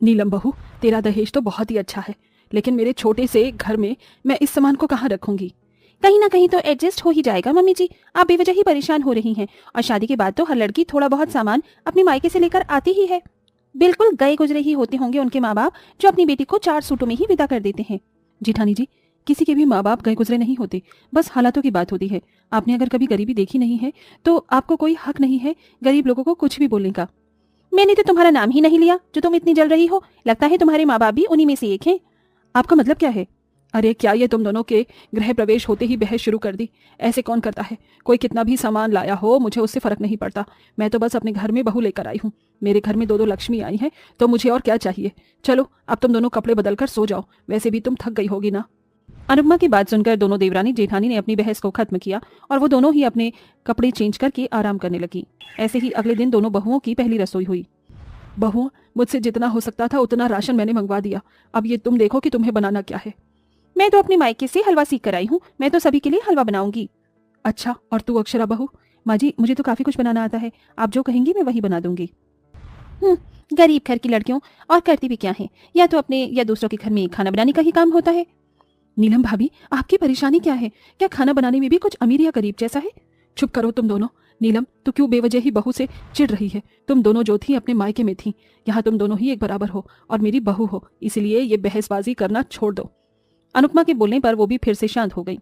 नीलम बहू, तेरा दहेज तो बहुत ही अच्छा है, लेकिन मेरे छोटे से घर में मैं इस सामान को कहाँ रखूंगी। कहीं ना कहीं तो एडजस्ट हो ही जाएगा मम्मी जी। आप बेवजह ही परेशान हो रही हैं। और शादी के बाद तो हर लड़की थोड़ा बहुत सामान अपने मायके से लेकर आती ही है। बिल्कुल गए गुजरे ही होते होंगे उनके माँ बाप जो अपनी बेटी को 4 सूटों में ही विदा कर देते हैं। जेठानी जी, किसी के भी माँ बाप गए गुजरे नहीं होते, बस हालातों की बात होती है। आपने अगर कभी गरीबी देखी नहीं है तो आपको कोई हक नहीं है गरीब लोगों को कुछ भी बोलने का। मैंने तो तुम्हारा नाम ही नहीं लिया जो तुम इतनी जल रही हो। लगता है तुम्हारे माँ बाप भी उन्हीं में से एक हैं। आपका मतलब क्या है? अरे क्या ये तुम दोनों के गृह प्रवेश होते ही बहस शुरू कर दी? ऐसे कौन करता है? कोई कितना भी सामान लाया हो मुझे उससे फर्क नहीं पड़ता। मैं तो बस अपने घर में बहू लेकर आई हूँ। मेरे घर में दो दो लक्ष्मी आई हैं, तो मुझे और क्या चाहिए। चलो अब तुम दोनों कपड़े बदल कर सो जाओ, वैसे भी तुम थक गई होगी ना। अनुपमा की बात सुनकर दोनों देवरानी जेठानी ने अपनी बहस को खत्म किया और वो दोनों ही अपने कपड़े चेंज करके आराम करने लगी। ऐसे ही अगले दिन दोनों बहुओं की पहली रसोई हुई। बहुओं, मुझसे जितना हो सकता था उतना राशन मैंने मंगवा दिया। अब ये तुम देखो कि तुम्हें बनाना क्या है। मैं तो अपने मायके से हलवा सीख कर आई हूँ। मैं तो सभी के लिए हलवा बनाऊंगी। अच्छा, और तू अक्षरा बहू? माँ जी, मुझे तो काफी कुछ बनाना आता है, आप जो कहेंगी मैं वही बना दूंगी। गरीब घर की लड़कियों और करती भी क्या है, या तो अपने या दूसरों के घर में खाना बनाने का ही काम होता है। नीलम भाभी, आपकी परेशानी क्या है? क्या खाना बनाने में भी कुछ अमीर या गरीब जैसा है? चुप करो तुम दोनों। नीलम, तू क्यों बेवजह ही बहू से चिढ़ रही है? तुम दोनों जो थी अपने मायके में थी, यहाँ तुम दोनों ही एक बराबर हो और मेरी बहू हो, इसलिए ये बहसबाजी करना छोड़ दो। अनुपमा के बोलने पर वो भी फिर से शांत हो गई।